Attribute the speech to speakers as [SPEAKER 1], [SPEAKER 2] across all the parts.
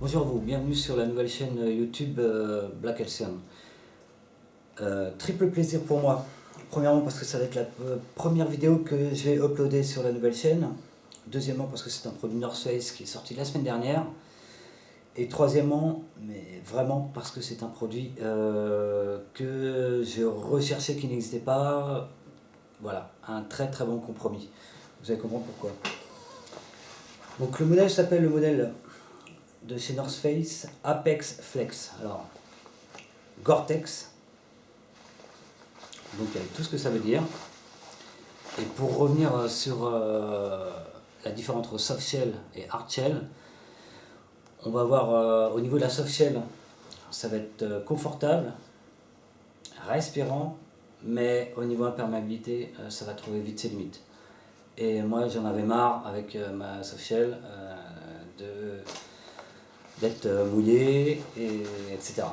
[SPEAKER 1] Bonjour à vous, bienvenue sur la nouvelle chaîne YouTube Black Alcyon. Triple plaisir pour moi. Premièrement parce que ça va être la première vidéo que je vais uploader sur la nouvelle chaîne. Deuxièmement parce que c'est un produit North Face qui est sorti la semaine dernière. Et troisièmement, mais vraiment parce que c'est un produit que je recherchais qui n'existait pas. Voilà, un très très bon compromis. Vous allez comprendre pourquoi. Donc le modèle s'appelle le modèle de chez North Face Apex Flex. Alors, Gore-Tex, donc avec tout ce que ça veut dire. Et pour revenir sur la différence entre soft shell et hard shell, on va voir au niveau de la soft shell, ça va être confortable, respirant, mais au niveau imperméabilité, ça va trouver vite ses limites. Et moi j'en avais marre avec ma soft shell d'être mouillé, etc.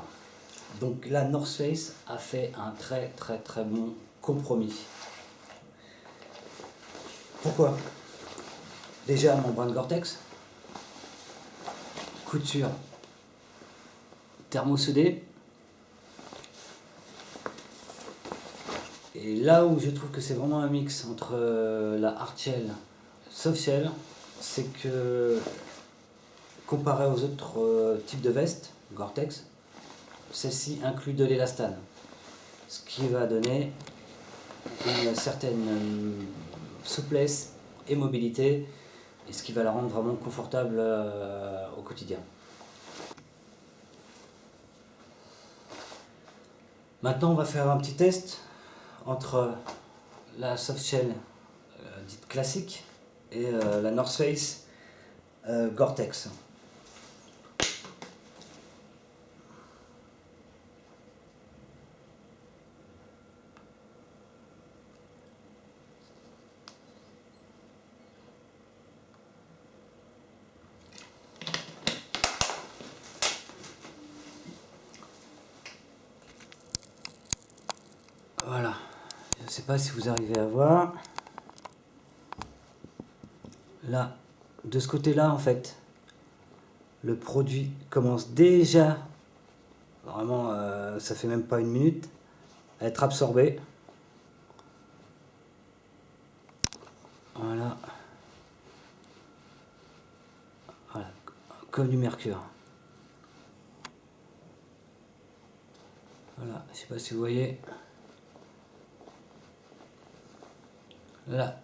[SPEAKER 1] Donc là, North Face a fait un très bon compromis. Pourquoi? Déjà, membrane Gore-Tex, couture thermosoudée. Et là où je trouve que c'est vraiment un mix entre la hard shell et soft shell, c'est que comparé aux autres types de vestes Gore-Tex, celle-ci inclut de l'élastane, ce qui va donner une certaine souplesse et mobilité, et ce qui va la rendre vraiment confortable au quotidien. Maintenant, on va faire un petit test entre la soft shell dite classique et la North Face Gore-Tex. Voilà, je ne sais pas si vous arrivez à voir. Là, de ce côté-là, en fait, le produit commence déjà, vraiment, ça fait même pas une minute, à être absorbé. Voilà. Voilà, comme du mercure. Voilà, je ne sais pas si vous voyez. Là,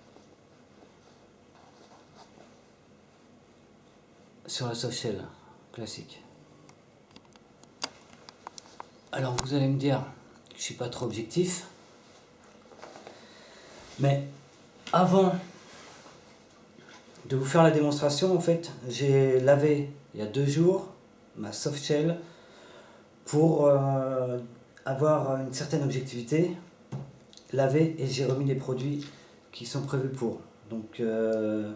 [SPEAKER 1] sur la soft shell classique. Alors vous allez me dire que je ne suis pas trop objectif, mais avant de vous faire la démonstration, en fait, j'ai lavé il y a 2 jours ma soft shell pour avoir une certaine objectivité, lavé, et j'ai remis les produits qui sont prévus pour. Donc il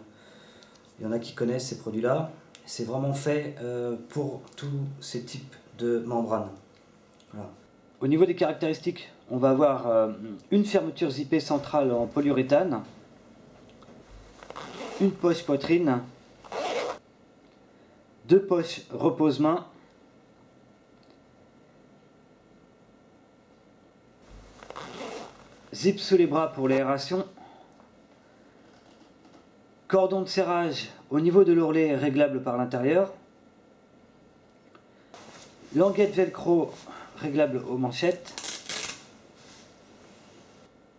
[SPEAKER 1] y en a qui connaissent ces produits-là. C'est vraiment fait pour tous ces types de membranes. Voilà. Au niveau des caractéristiques, on va avoir une fermeture zippée centrale en polyuréthane, une poche poitrine, 2 poches repose-main, zip sous les bras pour l'aération, cordon de serrage au niveau de l'ourlet réglable par l'intérieur, languette velcro réglable aux manchettes,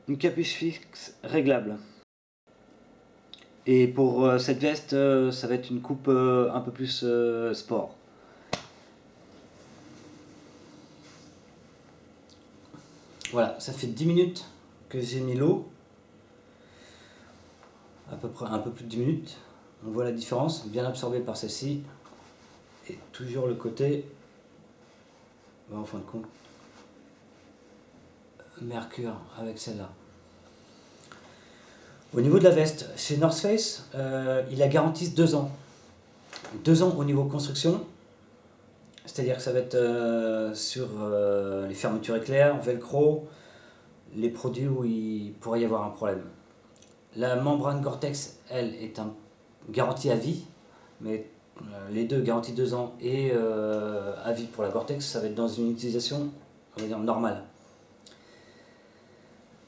[SPEAKER 1] une capuche fixe réglable. Et pour cette veste, ça va être une coupe un peu plus sport. Voilà, ça fait 10 minutes que j'ai mis l'eau. À peu près un peu plus de 10 minutes. On voit la différence, bien absorbée par celle-ci. Et toujours le côté, en fin de compte, mercure avec celle-là. Au niveau de la veste, chez North Face, ils la garantissent 2 ans. 2 ans au niveau construction, c'est-à-dire que ça va être sur les fermetures éclairs, velcro, les produits où il pourrait y avoir un problème. La membrane Gore-Tex, elle, est garantie à vie, mais les deux, garantie 2 ans et avis pour la Gore-Tex, ça va être dans une utilisation, on va dire, normale.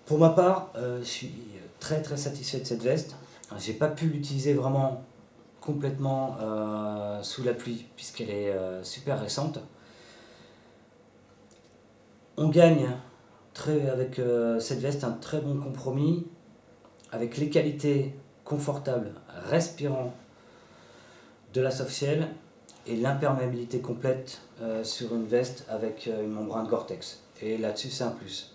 [SPEAKER 1] Pour ma part, je suis très satisfait de cette veste. J'ai pas pu l'utiliser vraiment complètement sous la pluie puisqu'elle est super récente. On gagne avec cette veste un très bon compromis avec les qualités confortables, respirant de la softshell et l'imperméabilité complète sur une veste avec une membrane Gore-Tex. Et là-dessus, c'est un plus.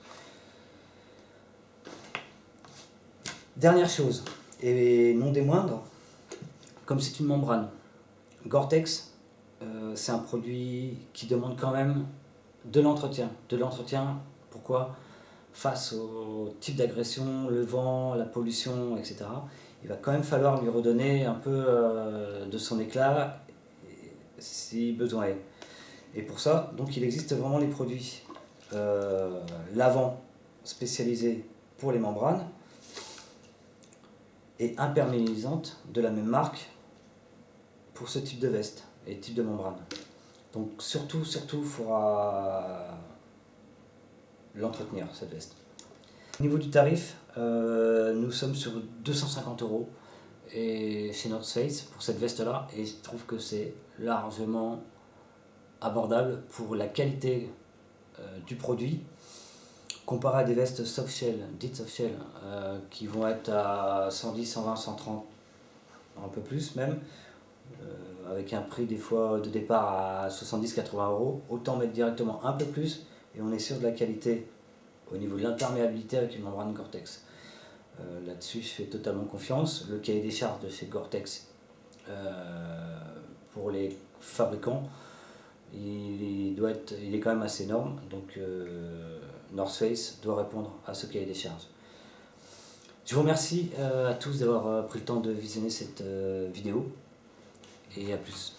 [SPEAKER 1] Dernière chose, et non des moindres, comme c'est une membrane, Gore-Tex, c'est un produit qui demande quand même de l'entretien. De l'entretien, pourquoi? Face au type d'agression, le vent, la pollution, etc. Il va quand même falloir lui redonner un peu de son éclat si besoin est. Et pour ça, donc il existe vraiment les produits lavants spécialisés pour les membranes et imperméabilisantes de la même marque pour ce type de veste et type de membrane. Donc surtout, il faudra l'entretenir, cette veste. Au niveau du tarif, nous sommes sur 250 € et chez North Face pour cette veste-là, et je trouve que c'est largement abordable pour la qualité du produit, comparé à des vestes softshell, dites softshell, qui vont être à 110, 120, 130, un peu plus même, avec un prix des fois de départ à 70-80 €. Autant mettre directement un peu plus et on est sûr de la qualité au niveau de l'imperméabilité avec une membrane Gore-Tex. Là-dessus, je fais totalement confiance. Le cahier des charges de chez Gore-Tex pour les fabricants, il est quand même assez énorme. Donc North Face doit répondre à ce cahier des charges. Je vous remercie à tous d'avoir pris le temps de visionner cette vidéo et à plus.